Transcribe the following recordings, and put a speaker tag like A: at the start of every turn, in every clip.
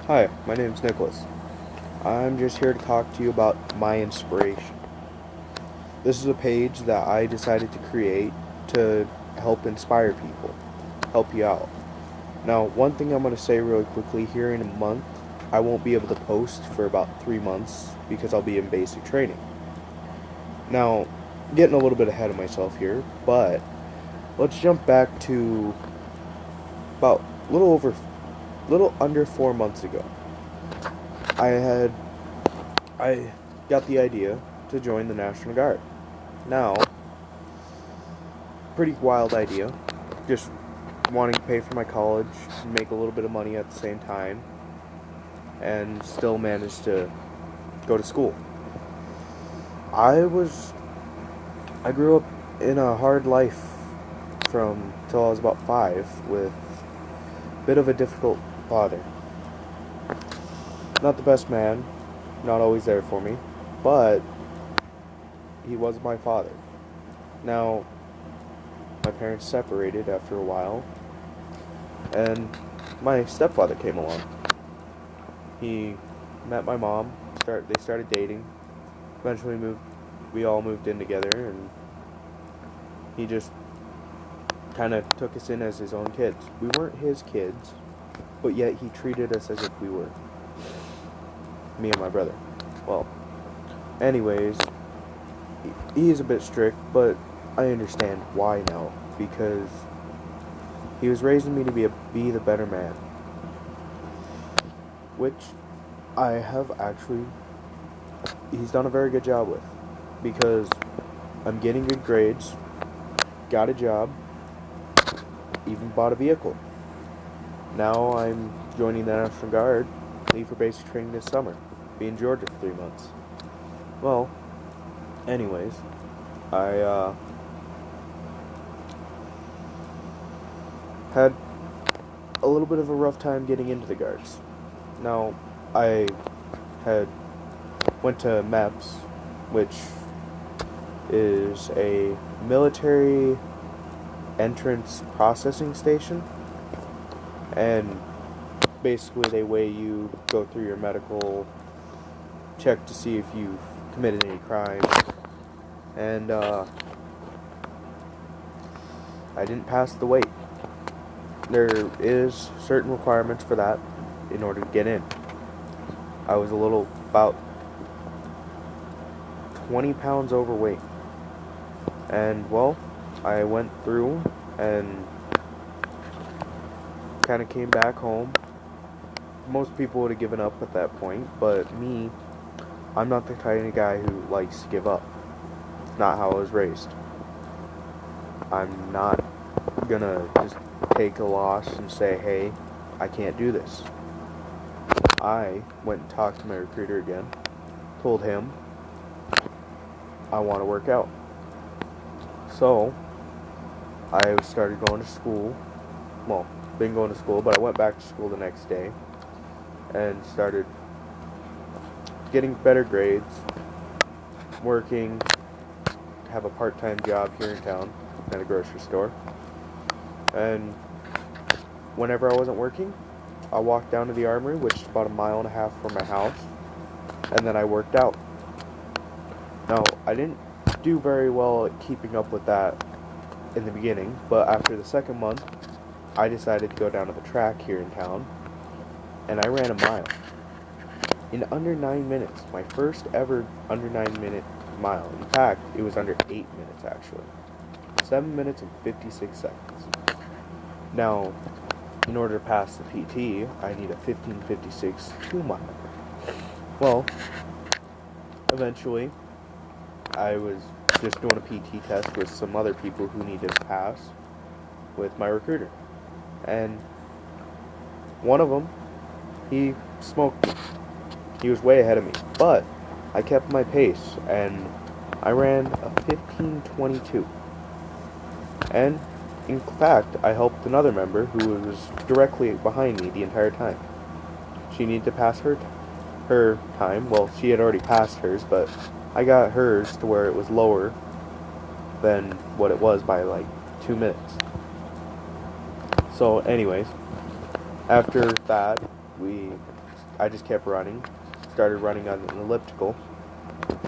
A: Hi, my name's Nicholas. I'm just here to talk to you about my inspiration. This is a page that I decided to create to help inspire people, help you out. Now, one thing I'm going to say really quickly here in a month, I won't be able to post for about 3 months because I'll be in basic training. Now, getting a little bit ahead of myself here, but let's jump back to about little under 4 months ago. I got the idea to join the National Guard. Now, pretty wild idea. Just wanting to pay for my college, make a little bit of money at the same time, and still manage to go to school. I grew up in a hard life from till I was about 5 with a bit of a difficult father. Not the best man, not always there for me, but he was my father. Now, my parents separated after a while, and my stepfather came along. He met my mom, they started dating, eventually we all moved in together, and he just kind of took us in as his own kids. We weren't his kids, but yet he treated us as if we were. Me and my brother. Well, anyways, he's a bit strict, but I understand why now, because he was raising me to be the better man, which I have actually, he's done a very good job with, because I'm getting good grades, got a job, even bought a vehicle. Now I'm joining the National Guard, leave for basic training this summer, be in Georgia for 3 months. Well, anyways, I had a little bit of a rough time getting into the Guards. Now, I had went to MEPS, which is a military entrance processing station, and basically they weigh you, go through your medical, check to see if you've committed any crimes, and I didn't pass the weight. There is certain requirements for that in order to get in. I was about 20 pounds overweight, and well, I went through and kind of came back home. Most people would have given up at that point, but me, I'm not the kind of guy who likes to give up. It's not how I was raised. I'm not gonna just take a loss and say, hey, I can't do this. I went and talked to my recruiter again, told him I want to work out. So, I started going to school. Well, been going to school, but I went back to school the next day and started getting better grades, working, have a part-time job here in town at a grocery store. And whenever I wasn't working, I walked down to the armory, which is about 1.5 miles from my house, and then I worked out. Now, I didn't do very well at keeping up with that in the beginning, but after the second month, I decided to go down to the track here in town, and I ran 1 mile. In under 9 minutes, my first ever under 9-minute mile. In fact, it was under 8 minutes actually. 7 minutes and 56 seconds. Now, in order to pass the PT, I need a 15:56 2-mile. Well, eventually, I was just doing a PT test with some other people who needed to pass with my recruiter. And one of them, he smoked me. He was way ahead of me, but I kept my pace, and I ran a 15:22. And in fact, I helped another member who was directly behind me the entire time. She needed to pass her time. Well, she had already passed hers, but I got hers to where it was lower than what it was by like 2 minutes. So anyways, after that, we I just kept running. Started running on an elliptical.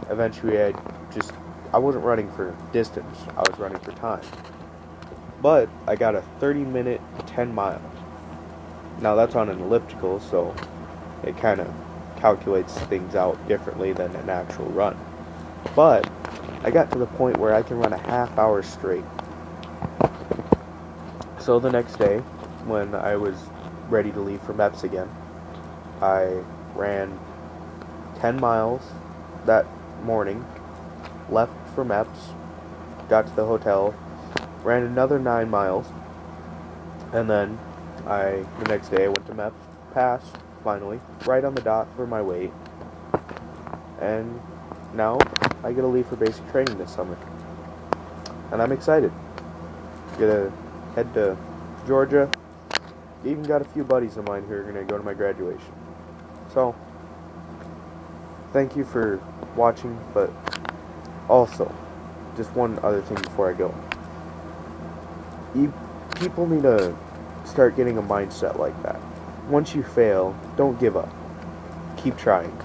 A: Eventually, I wasn't running for distance. I was running for time. But I got a 30-minute 10 miles. Now that's on an elliptical, so it kind of calculates things out differently than an actual run. But I got to the point where I can run a half hour straight. So the next day, when I was ready to leave for MEPS again, I ran 10 miles that morning, left for MEPS, got to the hotel, ran another 9 miles, and then the next day I went to MEPS, passed, finally, right on the dot for my weight, and now I get to leave for basic training this summer. And I'm excited. Gonna head to Georgia. Even got a few buddies of mine who are gonna go to my graduation. So, thank you for watching, but also, just one other thing before I go. People need to start getting a mindset like that. Once you fail, don't give up. Keep trying.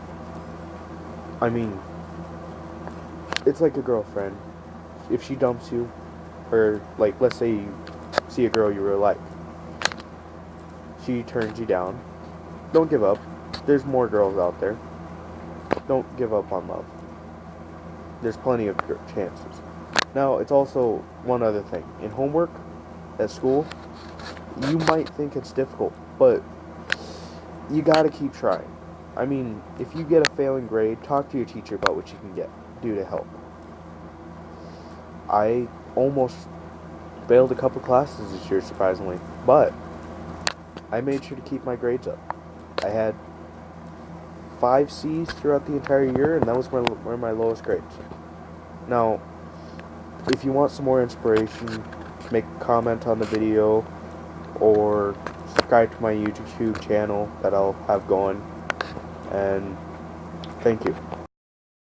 A: I mean, it's like a girlfriend. If she dumps you, or like, let's say you see a girl you really like, she turns you down, don't give up. There's more girls out there. Don't give up on love. There's plenty of chances. Now, it's also one other thing. In homework, at school, you might think it's difficult, but you gotta keep trying. I mean, if you get a failing grade, talk to your teacher about what you can do to help. I almost failed a couple classes this year, surprisingly, but I made sure to keep my grades up. I had 5 C's throughout the entire year, and that was one of my lowest grades. Now, if you want some more inspiration, make a comment on the video, or subscribe to my YouTube channel that I'll have going, and thank you.